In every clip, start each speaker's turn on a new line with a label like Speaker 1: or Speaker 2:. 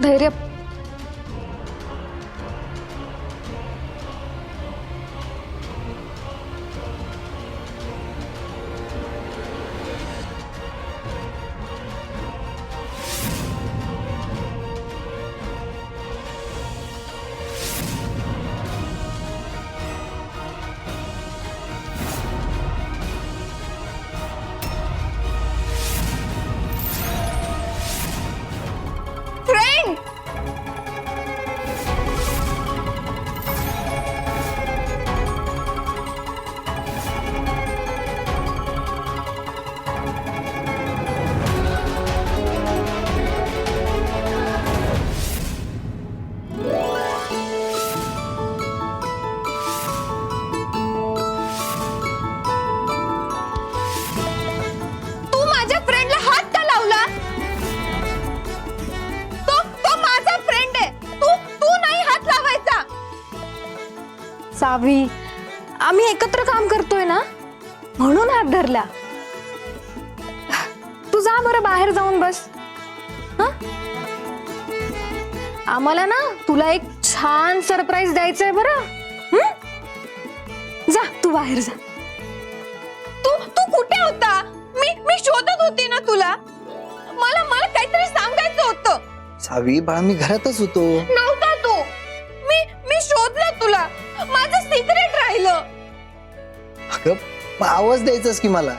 Speaker 1: धैर्य फ्रेंड तू माझ्या फ्रेंडला हात का लावला? तो माझा फ्रेंड आहे. तू नाही हात लावायचा. सावी, आम्ही एकत्र काम करतोय ना, म्हणून हात धरला. तू जा बरं, बाहेर जाऊन बस. हं? आम्हाला ना तुला एक छान सरप्राईज द्यायचंय बरं. हं? जा तू बाहेर जा. तू कुठे होता? मी शोधत होती ना तुला. मला काहीतरी सांगायचं होतं.
Speaker 2: सावी बाळा, मी घरातच होतो.
Speaker 1: नव्हता तू. मी शोधलं तुला. माझं सिक्रेट राहिलं.
Speaker 2: अगं मग आवाज द्यायचास की मला.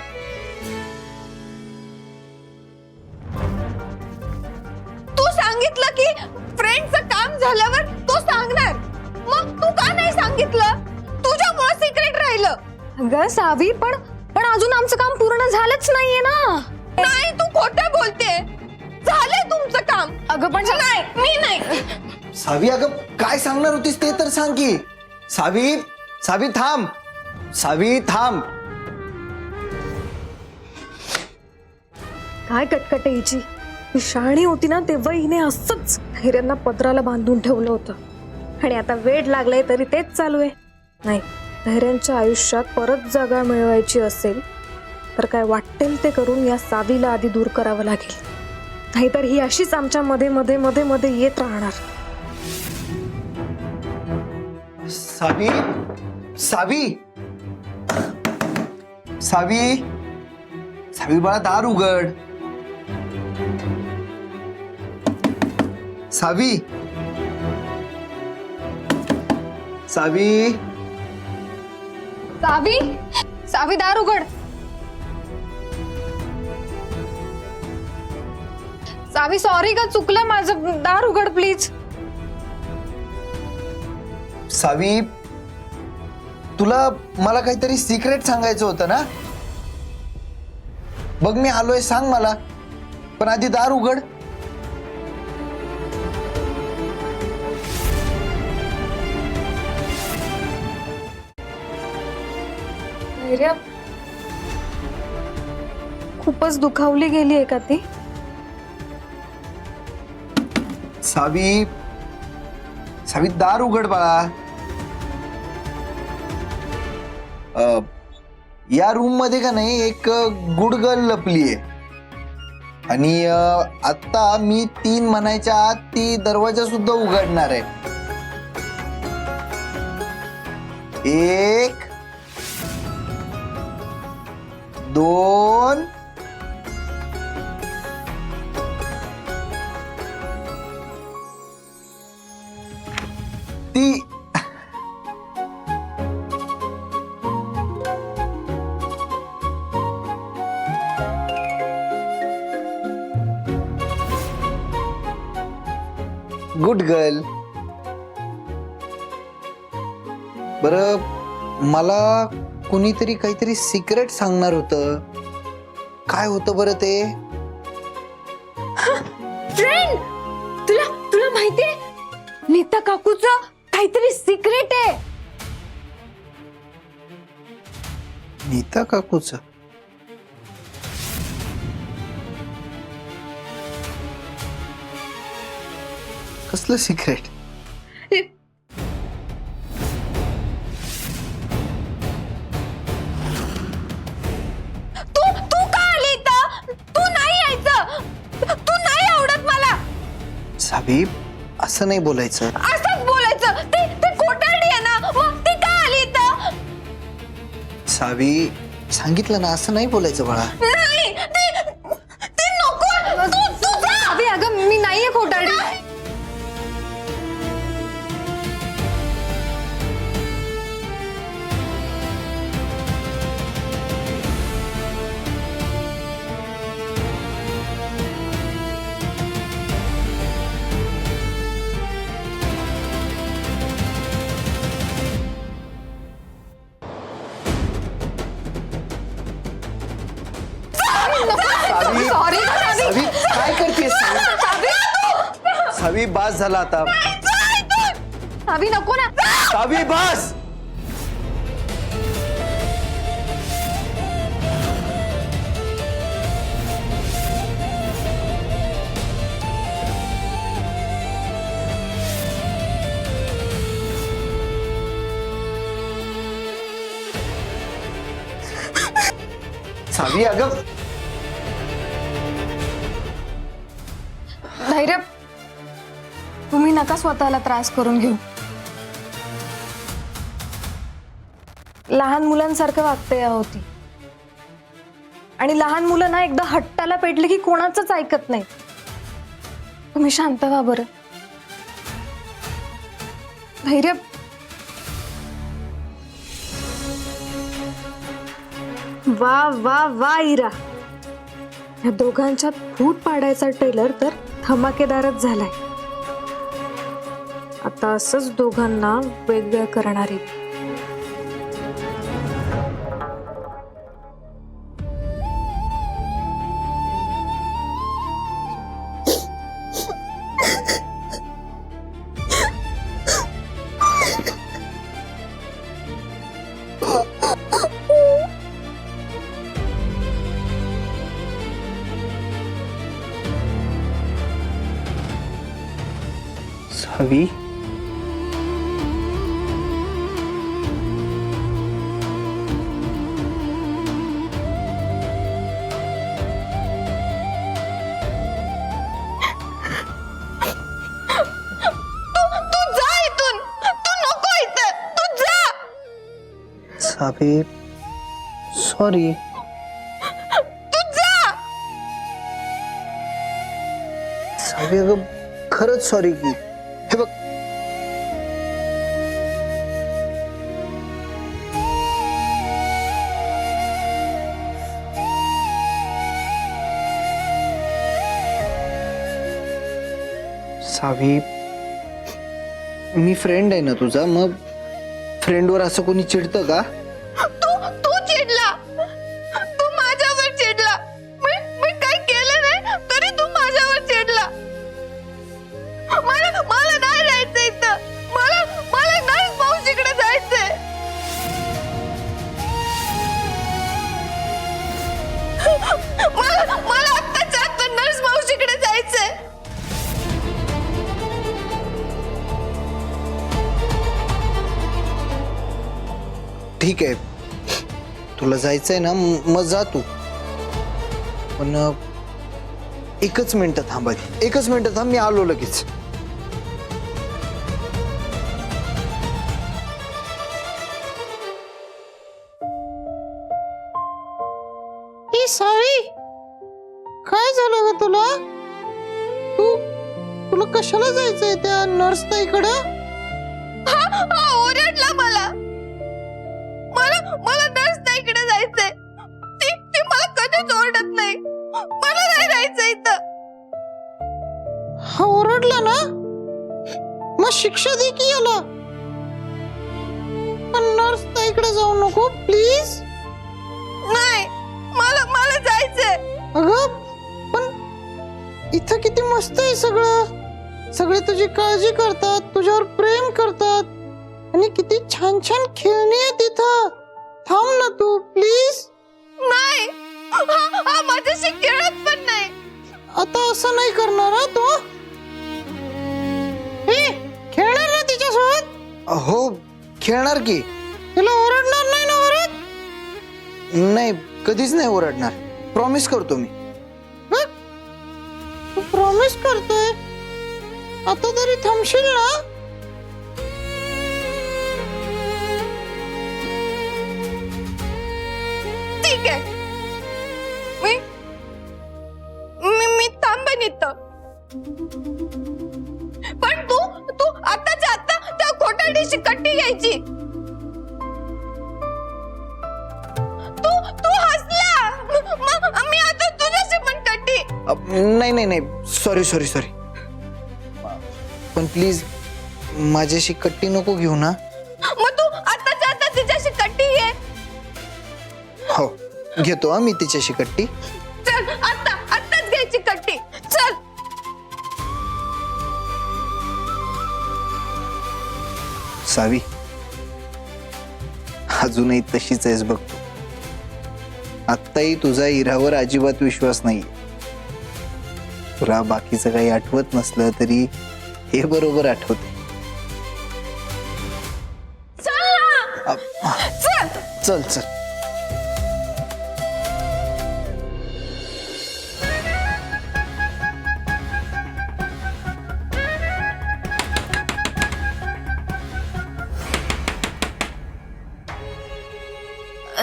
Speaker 1: तू सांगितलं की फ्रेंडचं काम झाल्यावर तो सांगणार. मग तू का नाही सांगितलं? तुझ्यामुळे सिक्रेट राहिलं. अगं सावी, पण अजून आमचं काम पूर्ण झालंच नाहीये ना. नाही, तू खोटं बोलते. झालंय तुमचं काम. अगं पण नाही, मी नाही.
Speaker 2: सावी अगं काय सांगणार होतीस ते तर सांग की. सावी सावी थांब. सावी थांब.
Speaker 1: काय कटकट हिची. ही शहाणी होती ना तेव्हा हिने असंच धैर्यांना पत्राला बांधून ठेवलं होतं. आणि आता वेड लागलाय तरी तेच चालू आहे. नाही, धैर्यांच्या आयुष्यात परत जागा मिळवायची असेल तर काय वाटेल ते करून या सावीला आधी दूर करावं लागेल. नाहीतर ही अशीच आमच्या मध्ये मध्ये मध्ये मध्ये येत राहणार.
Speaker 2: सावी सावी सावी सावी बाळा, दार उघड. सावी सावी
Speaker 1: सावी, सावी दार उघड. सावी सॉरी का, चुकलं माझं. दार उघड प्लीज.
Speaker 2: सावी, तुला मला काहीतरी सिक्रेट सांगायचं होतं ना. बघ मी आलोय, सांग मला. पण आधी दार उघड.
Speaker 1: धैर्य, खूपच दुखावली गेली आहे का ती?
Speaker 2: सावी सावी दार उघड बाळा. या रूम मध्ये का नाही एक गुड गर्ल लपली आहे. आणि आता मी 3 म्हणायच्या आत ती दरवाजा सुद्धा उघडणार आहे. 1 2 ती गुड गर्ल. बरं, मला कुणीतरी काहीतरी सिक्रेट सांगणार होतं. काय होतं बरं ते?
Speaker 1: फ्रेंड, तुला माहितीये नीता काकूचं काहीतरी सिक्रेट आहे.
Speaker 2: नीता काकूचं? कसलं सिक्रेट?
Speaker 1: तू का आली इथं? तू नाही यायचं. तू नाही आवडत मला.
Speaker 2: सावी असं नाही बोलायचं.
Speaker 1: असंच बोलायचं. ती ती कोटारडी आहे ना, मग ती का आली इथं?
Speaker 2: सावी सांगितलं ना असं नाही बोलायचं बाळा.
Speaker 1: नाही, ती नको. तू जा. सावी अगं मी नाहीये कोटारडी.
Speaker 2: सावी
Speaker 1: सॉरी
Speaker 2: सावी काय करतेस सावी? सावी बास झाला आता.
Speaker 1: सावी नको ना.
Speaker 2: सावी बास. सावी अगं
Speaker 1: धैर्य, तुम्ही नका स्वतःला त्रास करून घेऊ. लहान मुलांसारखं वागते होती आणि लहान मुलं ना एकदा हट्टाला पेटले की कोणाचंच ऐकत नाही. तुम्ही शांत व्हा बरं. धैर्य, वा वा वा इरा, या दोघांच्यात फूट पाडायचा ट्रेलर तर धमाकेदारच झालाय. आता असंच दोघांना वेगळं करणार आहे.
Speaker 2: सावी
Speaker 1: तू जा इथून. तू नको इथं. तू जा.
Speaker 2: सावी सॉरी.
Speaker 1: तू जा.
Speaker 2: सावी अगं खरंच सॉरी की. हे बघ सावी मी फ्रेंड आहे ना तुझा, मग फ्रेंडवर असं कोणी चिडतं का?
Speaker 1: तू चिडला. तू माझ्यावर चिडला. मी काही केलं नाही तरी तू माझ्यावर चिडला. मला नाही राहायचं इथं. मला नाही मावशीकडे जायचंय. मला आत्ताच्या आत्ता नर्स मावशीकडे जायचंय.
Speaker 2: ठीक आहे, तुला जायचंय ना मग जा तू. पण एकच मिनिट थांब आधी. एकच मिनिट थांब, मी आलो लगेच.
Speaker 3: सावी काय झालं ग तुला? तुला कशाला जायचंय त्या नर्स ताईकडे?
Speaker 1: ओरडला मला. नर्स ताईकडे जायचंय. ती मला कधीच ओरडत नाही. मला नाही राहायचं इथं.
Speaker 3: हा ओरडला ना, मग शिक्षा दे की याला. पण नर्स ताईकडे जाऊ नको प्लीज.
Speaker 1: नाही, मला जायचंय.
Speaker 3: अगं पण इथं किती मस्त आहे सगळं. सगळे तुझी काळजी करतात, तुझ्यावर प्रेम करतात आणि किती छान छान खेळणी आहे तिथं. थांब ना तू प्लीज.
Speaker 1: नाही, हा माझ्याशी खेळत पण नाही.
Speaker 3: आता असं नाही करणार हा तू. हे खेळणार ना तिच्यासोबत?
Speaker 2: हो खेळणार की.
Speaker 3: तिला ओरडणार नाही ना परत?
Speaker 2: नाही, कधीच नाही ओरडणार. प्रॉमिस करतो मी.
Speaker 3: तू प्रॉमिस करतोय आता तरी थांबशील ना?
Speaker 4: ठीक आहे, मी मी मी थांबेन इथं. पण तू तू आताच्या आता त्या खोटाडीची कट्टी घ्यायची. तू तू हसला, मी आता तुझ्याशी पण कट्टी.
Speaker 2: नाही नाही नाही, सॉरी सॉरी सॉरी. पण प्लीज माझ्याशी कट्टी नको घेऊ ना.
Speaker 4: मग तू आताच्या आता तिच्याशी कट्टी घे.
Speaker 2: हो घेतो मी तिच्याशी कट्टी.
Speaker 4: चल आताच घ्यायची कट्टी. चल.
Speaker 2: सावी, अजूनही तशीच आहेस बघ तू. आत्ताही तुझा इरावर अजिबात विश्वास नाही. तुला बाकीचं काही आठवत नसलं तरी हे बरोबर आठवते.
Speaker 4: चल ना. चल.
Speaker 2: चल चल.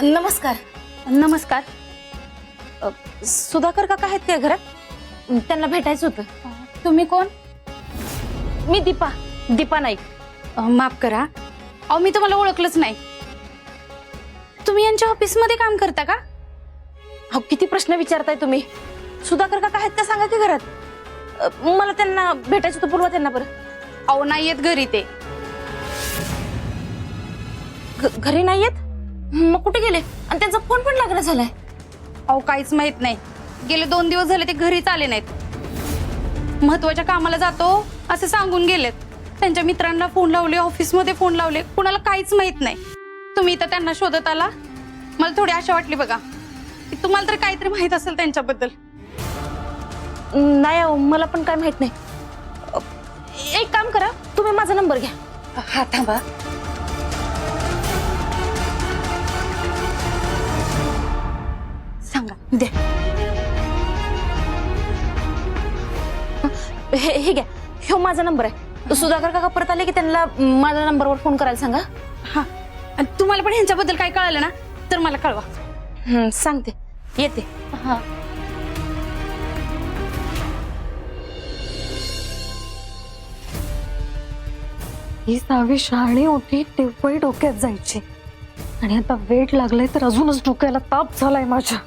Speaker 5: नमस्कार. नमस्कार. सुधाकर काका आहेत का घरात? त्यांना भेटायचं होतं.
Speaker 6: तुम्ही कोण?
Speaker 5: मी दीपा नाईक.
Speaker 6: माफ करा, अहो मी तुम्हाला ओळखलंच नाही. तुम्ही यांच्या ऑफिसमध्ये काम करता का?
Speaker 5: अहो किती प्रश्न विचारताय तुम्ही. सुधाकर काका आहेत का सांगा की घरात. मला त्यांना भेटायचं होतं, बोलवा त्यांना बरं.
Speaker 6: अहो नाही येत घरी ते.
Speaker 5: घरी नाही येत? मग कुठे गेले? आणि त्यांचा फोन पण लागला झालाय.
Speaker 6: अहो काहीच माहित नाही. गेले 2 दिवस झाले ते घरीच आले नाहीत. महत्वाच्या कामाला जातो असे सांगून गेलेत. त्यांच्या मित्रांना फोन लावले, ऑफिसमध्ये फोन लावले, कुणाला काहीच माहित नाही. तुम्ही इथं त्यांना शोधत आला. मला थोडी आशा वाटली बघा की तुम्हाला तर काहीतरी माहित असेल त्यांच्याबद्दल.
Speaker 5: नाही अहो, मला पण काय माहित नाही. एक काम करा, तुम्ही माझा नंबर घ्या.
Speaker 6: हा थांबा. सांगा.
Speaker 5: दे. हे घ्या, ह्यो माझा नंबर आहे. सुधाकर काका परत आले की त्यांना माझ्या नंबरवर फोन करायला सांगा.
Speaker 6: हा, आणि तुम्हाला पण ह्यांच्याबद्दल काय कळालं ना तर मला कळवा.
Speaker 5: सांगते. येते.
Speaker 6: हा.
Speaker 1: ही सावी शहाणी होती तेव्हाही डोक्यात जायची, आणि आता वेट लागलाय तर अजूनच डोक्याला ताप झालाय माझ्या.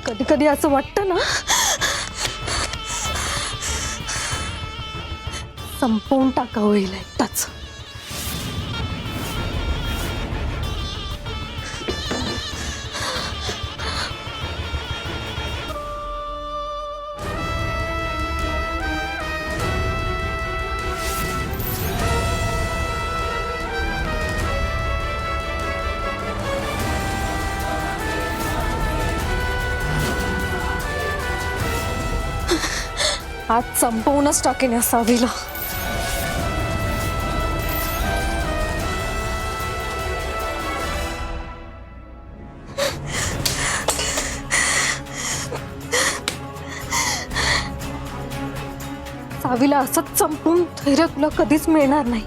Speaker 1: कधी कधी असं वाटतं ना, संपवून टाकावं हिला एकटाच. आज संपवूनच टाकेन या सावीला. सावीला असंच संपून धैर्य तुला कधीच मिळणार नाही.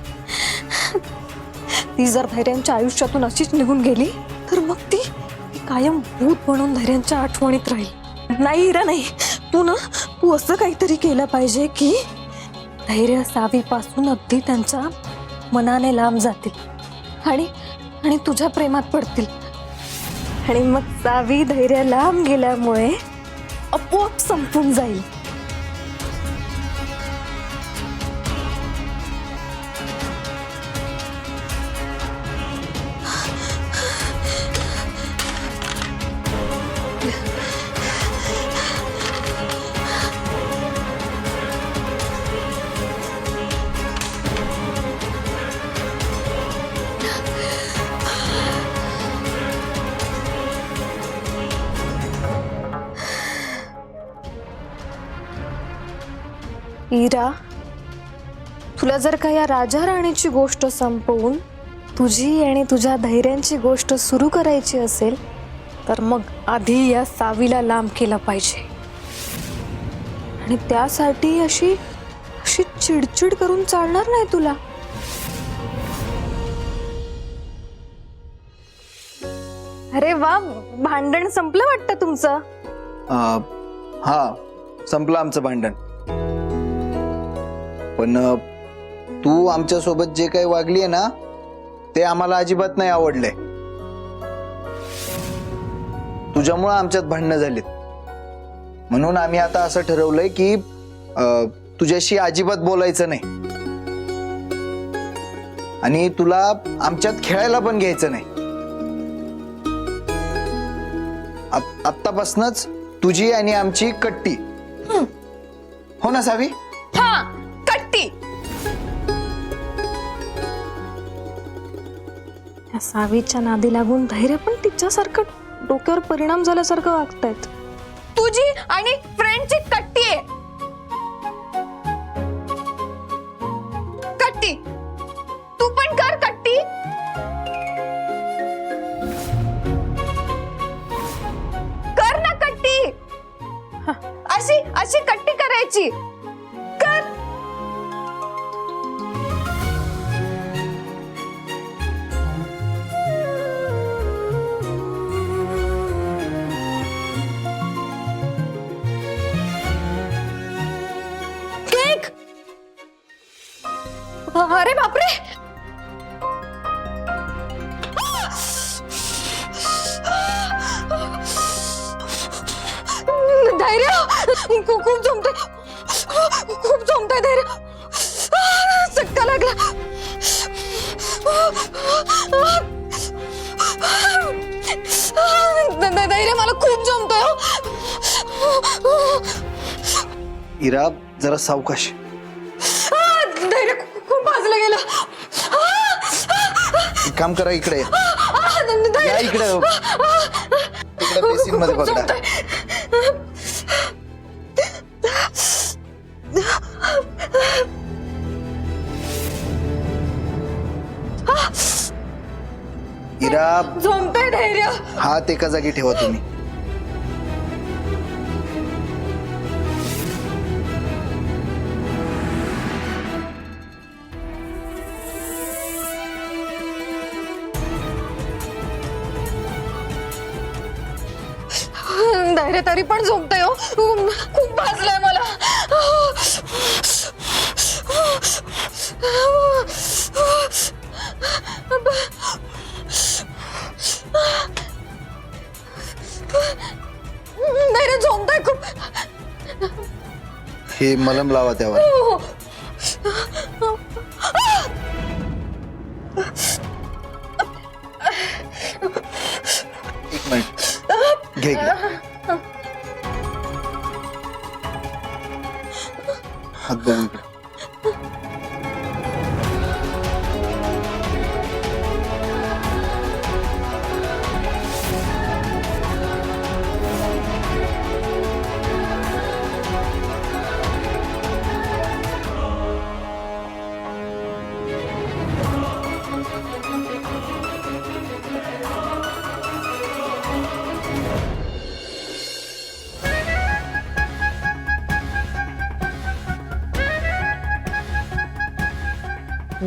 Speaker 1: ती जर धैर्यांच्या आयुष्यातून अशीच निघून गेली तर मग ती कायम भूत म्हणून धैर्यांच्या आठवणीत राहील. नाही हिरा, नाही. तू असं काहीतरी केलं पाहिजे की धैर्य सावीपासून अगदी त्यांच्या मनाने लांब जातील आणि तुझ्या प्रेमात पडतील. आणि मग सावी धैर्य लांब गेल्यामुळे आपोआप संपून जाईल. इरा, तुला जर का या राजा राणीची गोष्ट संपवून तुझी आणि तुझ्या धैर्यांची गोष्ट सुरू करायची असेल तर मग आधी या सावीला लांब केलं पाहिजे. आणि त्यासाठी अशी अशी चिडचिड करून चालणार नाही तुला. अरे वा, भांडण संपलं वाटतं तुमचं.
Speaker 2: हा, संपलं आमचं भांडण. पण तू आमच्या सोबत जे काही वागलीये ना ते आम्हाला अजिबात नाही आवडलंय. तुझ्यामुळं आमच्यात भांडणं झालीत. म्हणून आम्ही आता असं ठरवलंय की तुझ्याशी अजिबात बोलायचं नाही आणि तुला आमच्यात खेळायला पण घ्यायचं नाही. आत्तापासूनच तुझी आणि आमची कट्टी. हो ना सावी?
Speaker 4: हा, कट्टी.
Speaker 1: या सावीच्या नादी लागून धैर्य पण तिच्यासारखं डोक्यावर परिणाम झाल्यासारखं वागतायत.
Speaker 4: तुझी आणि फ्रेंडची कट्टी आहे. कट्टी. तू पण कर कट्टी. कर ना कट्टी. अशी अशी कट्टी करायची. कर. केक. अरे बापरे. धैर्य खूप जमतंय. खूप जमतंय धैर्य. चटका लागला. धैर्य मला खूप जमतंय.
Speaker 2: इरा, जरा सावकाश.
Speaker 4: धैर्य खूप भाजलं गेलं.
Speaker 2: एक काम करा, इकडे या. इकडे तिकडे बेसिन मध्ये बघा. इरा,
Speaker 4: जमतंय धैर्य.
Speaker 2: हात एका जागी ठेवा तुम्ही.
Speaker 4: धैर्य तरी पण झोपतंय हो. खूप भाजलंय मला. धैर्य झोपतंय खूप.
Speaker 2: हे मलम लावा त्यावर. एक मिनिट घे इकडे. हात बघू इकडे.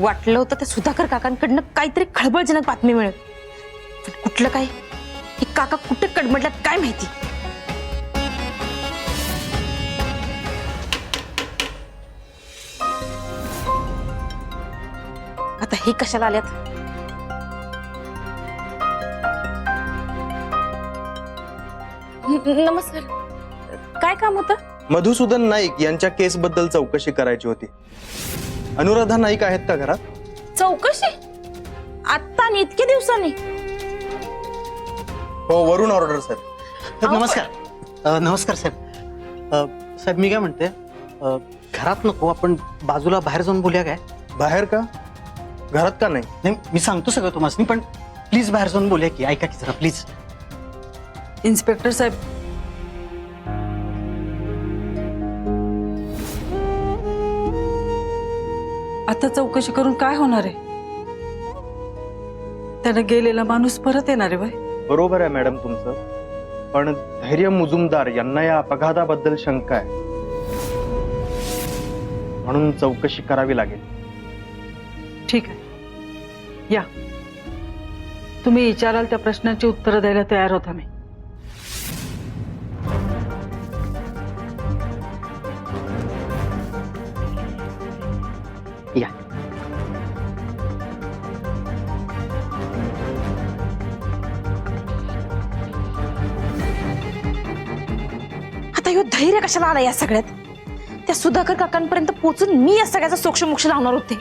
Speaker 5: वाटलं होतं त्या सुधाकर काकांकडनं काहीतरी खळबळजनक बातमी मिळेल, पण कुठलं काय, हे काका कुठे कडमडल्यात काय माहिती. आता हे कशाला आल्यात? नमस्कार, काय काम होतं?
Speaker 7: मधुसूदन नाईक यांच्या केस बद्दल चौकशी करायची होती. अनुराधा नाईक आहेत का घरात?
Speaker 5: चौकशी? आत्ता आणि इतके दिवसांनी?
Speaker 7: हो, वरून ऑर्डर सर.
Speaker 3: नमस्कार. नमस्कार साहेब. साहेब मी काय म्हणते, घरात नको, आपण बाजूला बाहेर जाऊन बोलूया काय?
Speaker 7: बाहेर का? घरात का नाही?
Speaker 3: नाही, मी सांगतो सगळं तुम्हाला, पण प्लीज बाहेर जाऊन बोलूया की. ऐका की जरा प्लीज.
Speaker 8: इन्स्पेक्टर साहेब, आता चौकशी करून काय होणार आहे? त्यानं गेलेला माणूस परत येणार आहे बाय?
Speaker 7: बरोबर आहे मॅडम तुमचं, पण धैर्य मुजुमदार यांना या अपघाताबद्दल शंका आहे, म्हणून चौकशी करावी लागेल.
Speaker 8: ठीक आहे, या. तुम्ही विचाराल त्या प्रश्नाची उत्तरं द्यायला तयार होता मी.
Speaker 2: या.
Speaker 5: आता ह्यो धैर्य कशाला आला या सगळ्यात? त्या सुधाकर काकांपर्यंत पोहोचून मी या सगळ्याचा सोक्षमोक्ष लावणार होते.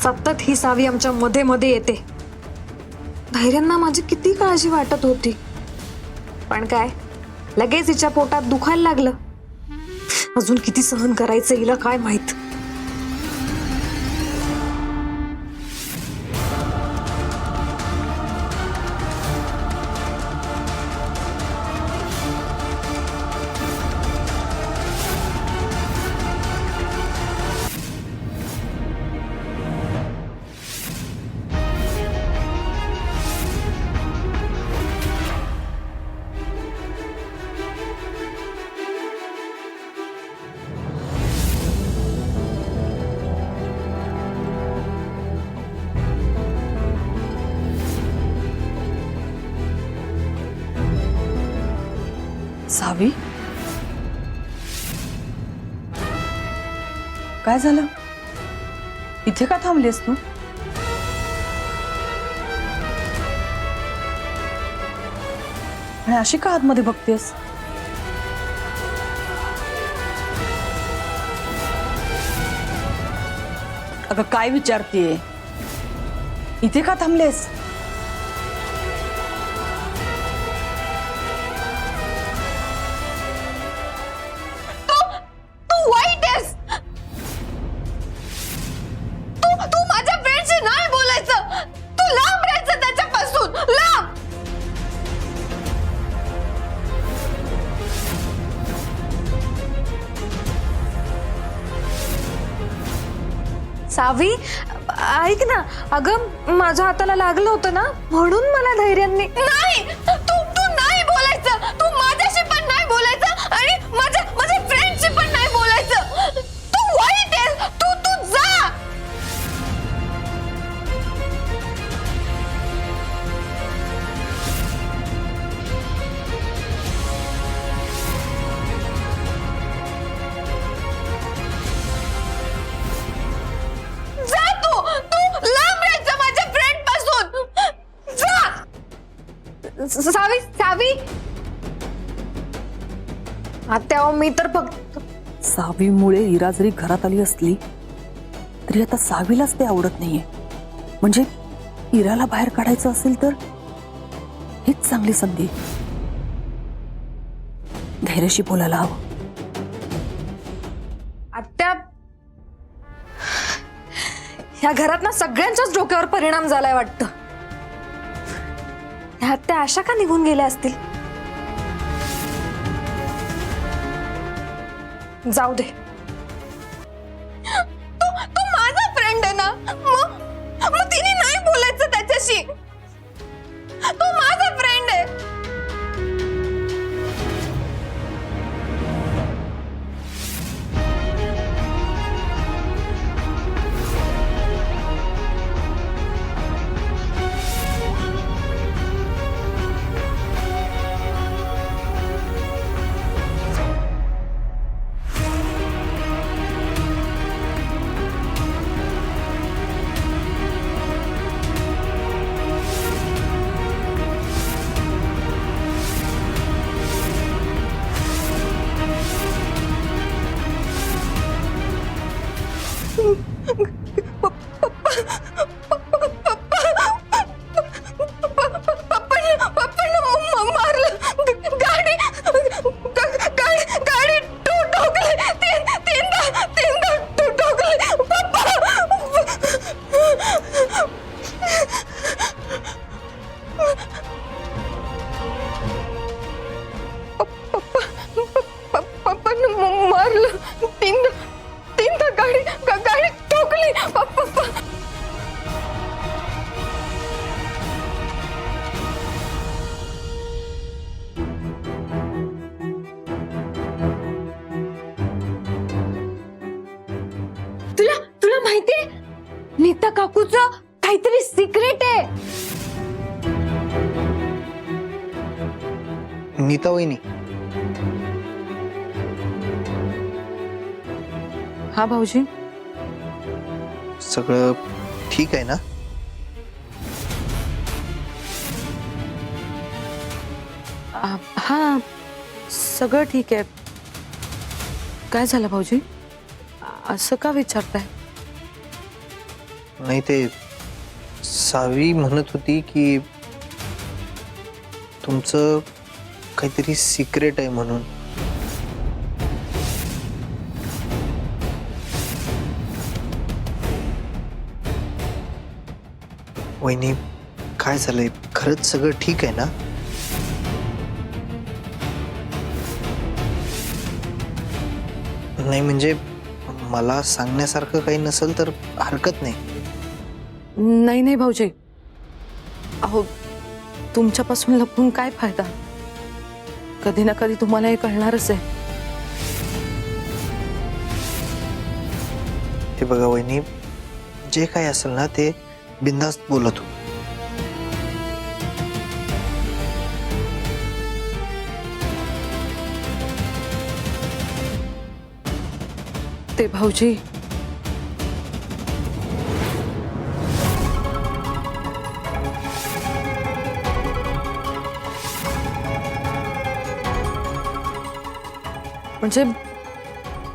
Speaker 1: सतत ही सावी आमच्या मध्ये मध्ये येते. धैर्यांना माझी किती काळजी वाटत होती, पण काय लगेच हिच्या पोटात दुखायला लागलं. अजून किती सहन करायचं हिला काय माहित.
Speaker 8: सावी, काय झालं? इथे का थांबलीस तू? आणि अशी का आतमध्ये बघतेस? अगं काय विचारतेय? इथे का थांबलेस?
Speaker 4: तू वाईट आहेस. तू माझ्या फ्रेंडशी नाही बोलायचं. तू लांब राहायचं त्याच्यापासून, लांब.
Speaker 1: सावी ऐक ना, अगं माझ्या हाताला लागलं होतं ना, म्हणून मला धैर्यांनी.
Speaker 4: नाही, तू नाही बोलायचं. तू माझ्याशी पण नाही बोलायचं आणि माझ्या फ्रेंडशी पण नाही बोलायचं. तू वाईट आहेस. तू जा. जा तू लांब राहायचं माझ्या फ्रेंड पासून. जा. सावी
Speaker 1: आता मी तर फक्त
Speaker 8: सावीमुळे इरा जरी घरात आली असली तरी आता सावीलाच ते आवडत नाहीये. म्हणजे इराला बाहेर काढायचं असेल तर हीच चांगली संधी. धैर्यशी बोलायला हवं.
Speaker 1: आत्या, ह्या घरात ना सगळ्यांच्याच डोक्यावर परिणाम झालाय वाटतं. ह्या आत्या अशा का निघून गेल्या असतील? जाऊ दे.
Speaker 4: तू माझा फ्रेंड आहे ना, मग तिने नाही बोलायचं त्याच्याशी. तू माझा फ्रेंड आहे. पप्पांना मारलं. तीनदा गाडी ठोकली. पप्पा तुला माहितीये नीता काकूचं काहीतरी सिक्रेट आहे.
Speaker 2: नीता वहिनी,
Speaker 8: हा भाऊजी.
Speaker 2: सगळं ठीक आहे ना?
Speaker 8: हा, सगळं ठीक आहे. काय झालं भाऊजी? असं का विचारताय?
Speaker 2: नाही, ते सावी म्हणत होती की तुमचं काहीतरी सिक्रेट आहे म्हणून. वहिनी, काय झालंय? खरंच सगळं ठीक आहे ना? नाही म्हणजे मला सांगण्यासारखं काही नसेल तर हरकत नाही.
Speaker 8: नाही नाही भाऊजी, अहो तुमच्यापासून लपून काय फायदा? कधी ना कधी तुम्हाला हे कळणारच आहे.
Speaker 2: हे बघा वहिनी, जे काही असेल ना ते बिनधास्त बोलत हो.
Speaker 8: ते भाऊजी, म्हणजे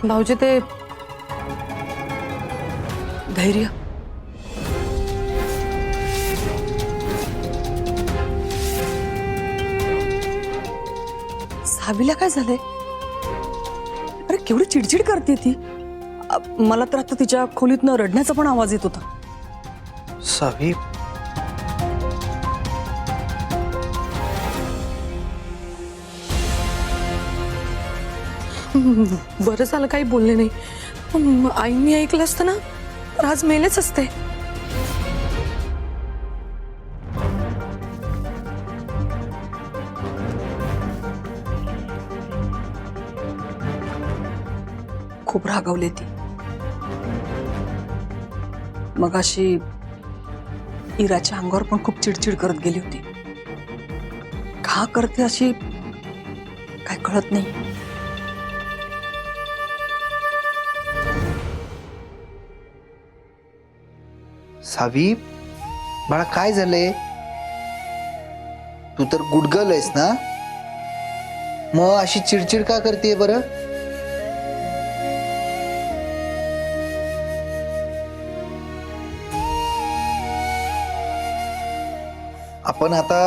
Speaker 8: भाऊजी ते धैर्य. सावीला काय झालंय? अरे केवढी चिडचिड करते ती. मला तर आता तिच्या खोलीतनं रडण्याचा पण आवाज येत होता.
Speaker 2: सावी,
Speaker 8: बरं झालं काही बोलले नाही. पण आईने ऐकलं असतं ना तर आज मेलेच असते. खूप रागावले ती. मगाशी इराच्या अंगावर पण खूप चिडचिड करत गेली होती. का करते अशी काय कळत नाही.
Speaker 2: सावी बाळा, काय झालंय? तू तर गुडगल आहेस ना, मग अशी चिडचिड का करते बरं? आपण आता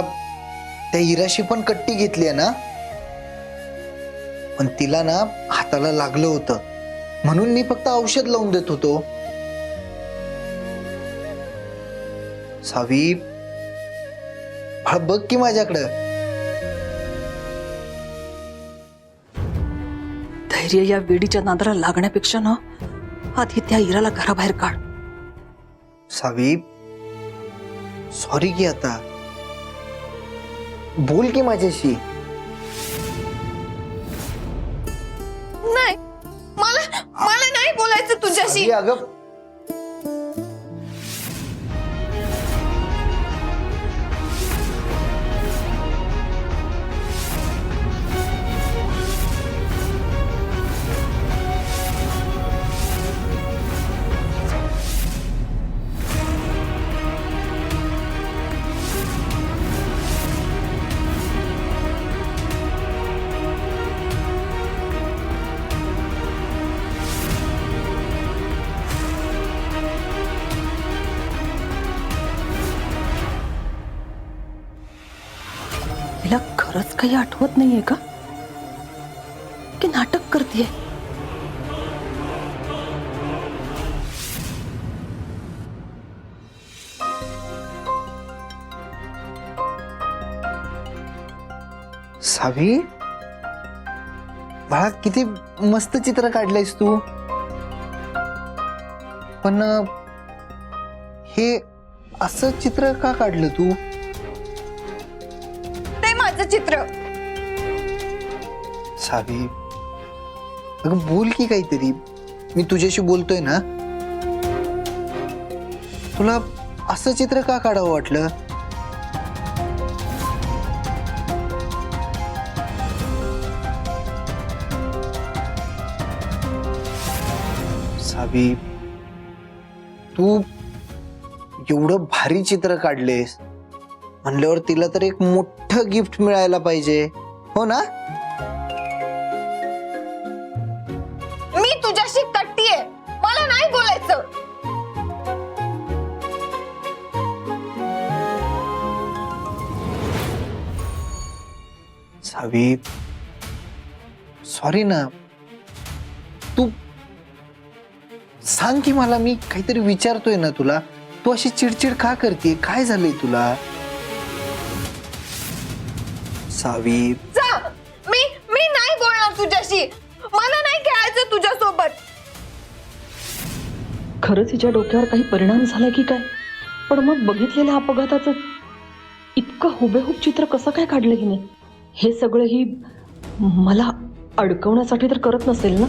Speaker 2: त्या हिराशी पण कट्टी घेतली आहे ना, पण तिला ना हाताला लागलं होतं म्हणून मी फक्त औषध लावून देत होतो. सावी बाळ, बघ की माझ्याकडं.
Speaker 8: धैर्य या वेडीच्या नादाला लागण्यापेक्षा ना आधी त्या हिराला घराबाहेर काढ.
Speaker 2: सावी, सॉरी की आता बोल की माझ्याशी.
Speaker 4: नाही, मला नाही बोलायचं तुझ्याशी.
Speaker 2: सावी, अगं
Speaker 8: हिला खरंच काही आठवत नाहीये का की नाटक करतेय?
Speaker 2: सावी बाळा किती मस्त चित्र काढलंयस तू. पण हे असं चित्र का काढलं तू?
Speaker 4: ते माझं चित्र.
Speaker 2: सावी अगं बोल की काहीतरी. मी तुझ्याशी बोलतोय ना. तुला असं चित्र का काढावं वाटलं? सावी तू एवढं भारी चित्र काढलेस म्हणल्यावर तिला तर एक मोठं गिफ्ट मिळायला पाहिजे, हो ना?
Speaker 4: मी तुझ्याशी कट्टीये, मला नाही बोलायचं.
Speaker 2: सावी सॉरी ना. तू सांग की मला. मी काहीतरी विचारतोय ना तुला. तू अशी चिडचिड का करते? काय झालंय तुला? सावी
Speaker 4: जा. मी नाही बोलणार तुझ्याशी. मला नाही खेळायचं तुझ्यासोबत.
Speaker 8: खरंच हिच्या डोक्यावर काही परिणाम झाला की काय? पण मग बघितलेल्या अपघाताचं इतकं हुबेहूब चित्र कसं काय काढलं हिने? हे सगळं ही मला अडकवण्यासाठी तर करत नसेल ना?